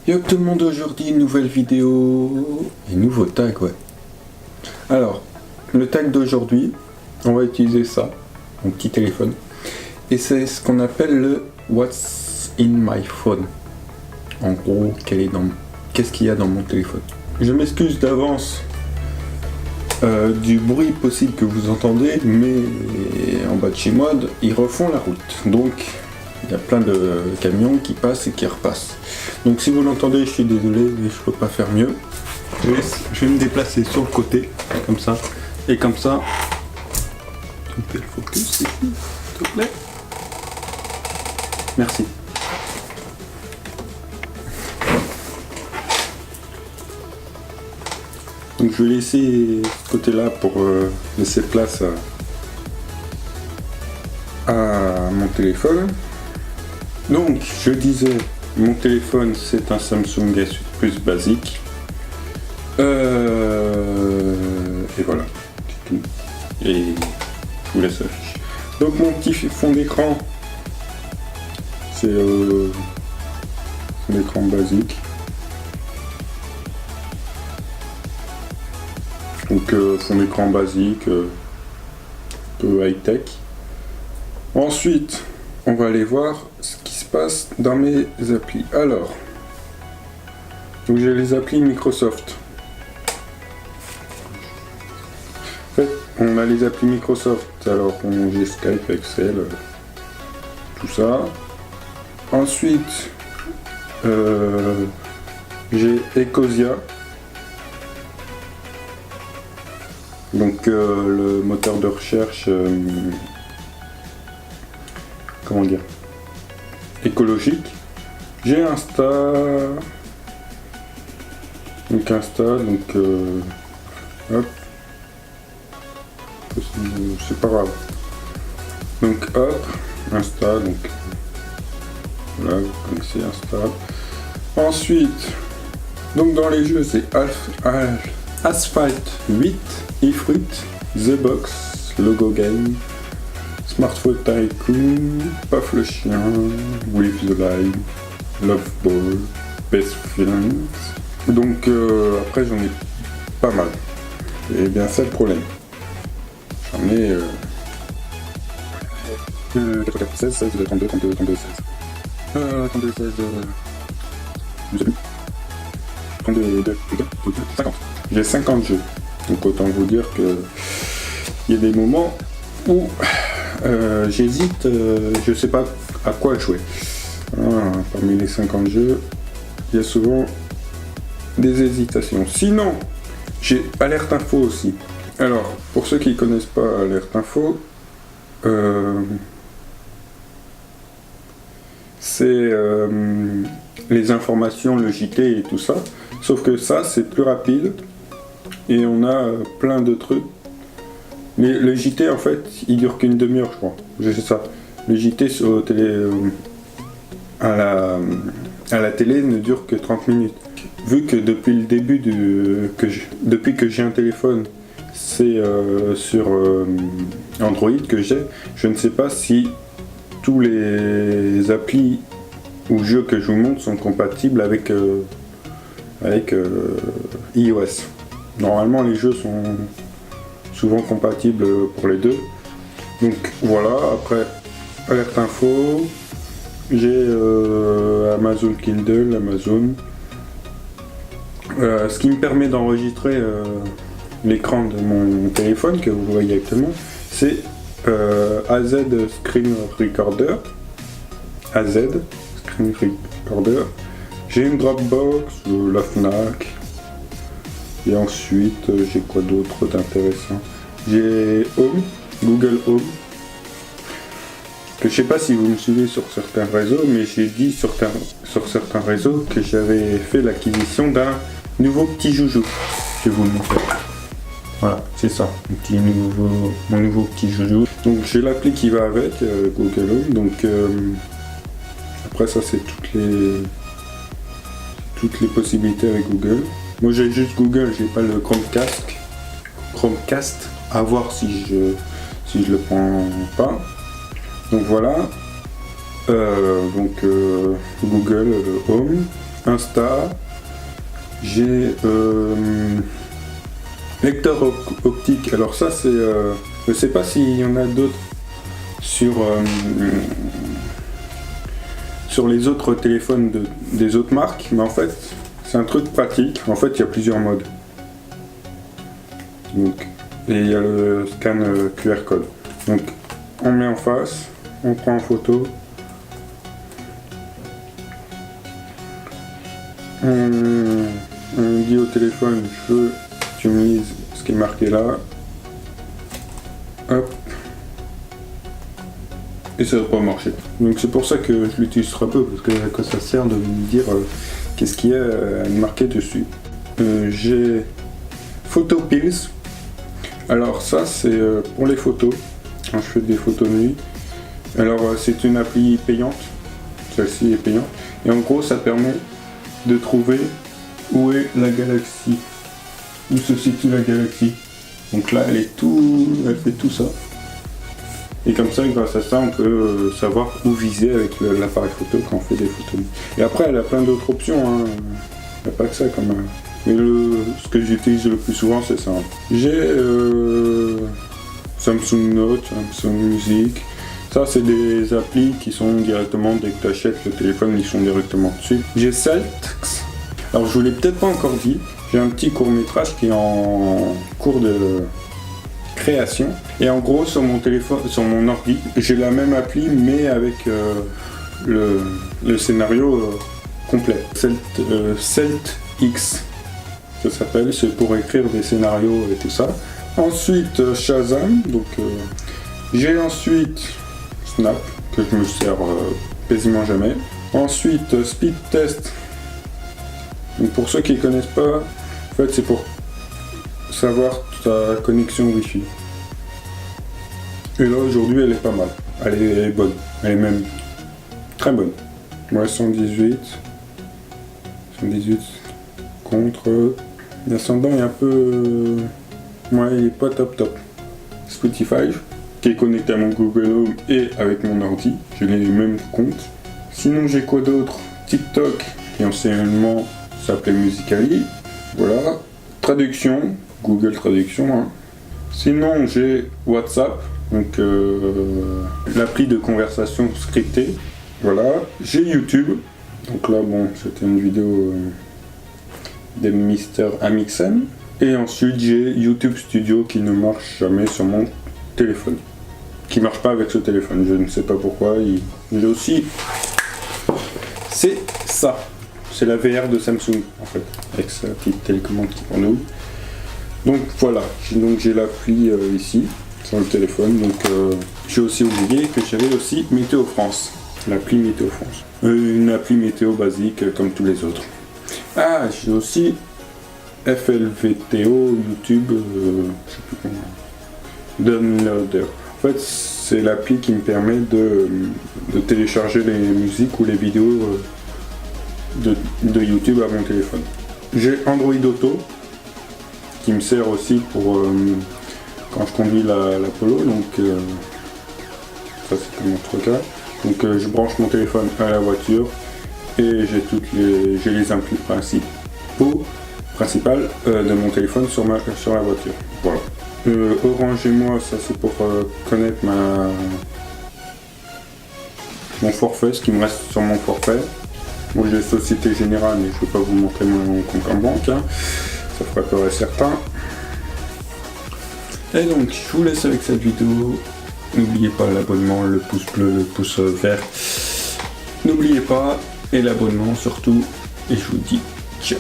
Yo tout le monde, aujourd'hui une nouvelle vidéo et nouveau tag, ouais. Alors, le tag d'aujourd'hui, on va utiliser ça, mon petit téléphone, et c'est ce qu'on appelle le What's in my phone. En gros, qu'est-ce qu'il y a dans mon téléphone. Je m'excuse d'avance du bruit possible que vous entendez, mais en bas de chez moi, ils refont la route, donc il y a plein de camions qui passent et qui repassent. Donc si vous l'entendez, je suis désolé, mais je peux pas faire mieux. Je vais me déplacer sur le côté, comme ça, et comme ça. Tu me fais le focus, s'il te plaît. Merci. Donc je vais laisser ce côté-là pour laisser place à mon téléphone. Donc je disais, mon téléphone c'est un Samsung S8 Plus basique. Et voilà. Et je vous laisse afficher. Donc mon petit fond d'écran, c'est un écran basique. Donc fond d'écran basique, peu high-tech. Ensuite, on va aller voir ce qui se passe dans mes applis. Alors, donc j'ai les applis Microsoft. En fait, on a les applis Microsoft. Alors, j'ai Skype, Excel, tout ça. Ensuite, j'ai Ecosia. Donc le moteur de recherche, comment dire, écologique. J'ai Insta, donc hop, c'est pas grave. Donc hop, Insta, donc voilà, vous connaissez Insta. Ensuite, donc dans les jeux, c'est Asphalt 8, eFruit, The Box, Logo Game, Smartphone Tycoon, Paf le chien, With the Line, Love Ball, Best Friends. Donc après j'en ai pas mal. Et bien c'est le problème. J'en ai 84, 16, 16, 32, 32, 32, 16. 32, 16, je sais plus. 32, 50. J'ai 50 jeux. Donc autant vous dire que il y a des moments où j'hésite, je sais pas à quoi jouer. Parmi les 50 jeux, il y a souvent des hésitations. Sinon, j'ai Alerte Info aussi. Alors, pour ceux qui ne connaissent pas Alerte Info, c'est les informations, le JT et tout ça. Sauf que ça, c'est plus rapide. Et on a plein de trucs. Mais le JT, en fait, il dure qu'une demi-heure, je crois. Je sais ça. Le JT sur télé, à la télé ne dure que 30 minutes. Vu que depuis le début depuis que j'ai un téléphone, c'est sur Android que j'ai, je ne sais pas si tous les applis ou jeux que je vous montre sont compatibles avec iOS. Normalement, les jeux sont souvent compatibles pour les deux. Donc voilà, après Alerte Info, j'ai Amazon Kindle, Amazon. Ce qui me permet d'enregistrer l'écran de mon téléphone que vous voyez actuellement, c'est AZ Screen Recorder. AZ Screen Recorder. J'ai une Dropbox, la Fnac. Et ensuite, j'ai quoi d'autre d'intéressant? J'ai Home, Google Home. Que je sais pas si vous me suivez sur certains réseaux, mais j'ai dit sur certains réseaux que j'avais fait l'acquisition d'un nouveau petit joujou. Je vais vous le montrer. Voilà, c'est ça, mon nouveau petit joujou. Donc j'ai l'appli qui va avec, Google Home. Donc après ça, c'est toutes les possibilités avec Google. Moi j'ai juste Google, j'ai pas le Chromecast, à voir si je le prends pas. Donc voilà, Google Home. Insta, j'ai lecteur optique. Alors ça c'est, je sais pas s'il y en a d'autres sur les autres téléphones des autres marques, mais en fait c'est un truc pratique. En fait il y a plusieurs modes. Donc, et il y a le scan QR code. Donc on met en face, on prend en photo, on dit au téléphone je veux que tu me lises ce qui est marqué là, hop, et ça va pas marcher. Donc c'est pour ça que je l'utilise très peu, parce que à quoi ça sert de me dire qu'est-ce qu'il y a à marquer dessus. J'ai PhotoPills. Alors ça c'est pour les photos, quand je fais des photos de nuit. Alors c'est une appli payante, celle-ci est payante, et en gros ça permet de trouver où est la galaxie, où se situe la galaxie. Donc là elle fait tout ça. Et comme ça, grâce à ça, on peut savoir où viser avec l'appareil photo quand on fait des photos. Et après, elle a plein d'autres options, hein. Il n'y a pas que ça quand même. Mais ce que j'utilise le plus souvent, c'est ça. J'ai Samsung Note, Samsung Music. Ça, c'est des applis qui sont directement, dès que tu achètes le téléphone, ils sont directement dessus. J'ai Celtx. Alors, je vous l'ai peut-être pas encore dit. J'ai un petit court-métrage qui est en cours de création. Et en gros, sur mon téléphone, sur mon ordi, j'ai la même appli, mais avec le scénario complet. Celtx, ça s'appelle. C'est pour écrire des scénarios et tout ça. Ensuite, Shazam. Donc, j'ai ensuite Snap, que je me sers quasiment jamais. Ensuite, Speed Test. Donc pour ceux qui ne connaissent pas, en fait c'est pour savoir ta connexion Wi-Fi. Et là aujourd'hui elle est pas mal, elle est bonne, elle est même très bonne. Moi 118 contre l'ascendant est un peu... ouais, il est pas top. Spotify, qui est connecté à mon Google Home et avec mon ordi, j'ai les mêmes comptes. Sinon j'ai quoi d'autre? TikTok, qui anciennement s'appelait Musical.ly, voilà. Traduction, Google Traduction, hein. Sinon j'ai WhatsApp, donc l'appli de conversation scriptée, voilà. J'ai YouTube, donc là bon c'était une vidéo des Mister Amixem. Et ensuite j'ai YouTube Studio qui ne marche jamais sur mon téléphone, qui marche pas avec ce téléphone, je ne sais pas pourquoi. J'ai aussi, c'est ça, c'est la VR de Samsung en fait, avec sa petite télécommande qui tourne. Donc voilà, j'ai l'appli ici sur le téléphone. Donc j'ai aussi oublié que j'avais aussi Météo France, l'appli Météo France, une appli météo basique comme tous les autres. Ah, j'ai aussi FLVTO, YouTube, je sais plus comment, Downloader. En fait, c'est l'appli qui me permet de télécharger les musiques ou les vidéos de YouTube à mon téléphone. J'ai Android Auto, qui me sert aussi pour quand je conduis la Polo, donc ça c'est mon autre cas. Donc je branche mon téléphone à la voiture et j'ai les applis principales de mon téléphone sur la voiture. Voilà. Orange et moi, ça c'est pour connaître mon forfait, ce qui me reste sur mon forfait. Moi j'ai Société Générale, mais je ne vais pas vous montrer mon compte en banque, hein. Ça ferait peur à certains. Et donc je vous laisse avec cette vidéo. N'oubliez pas l'abonnement, le pouce bleu, le pouce vert. N'oubliez pas, et l'abonnement surtout. Et je vous dis ciao.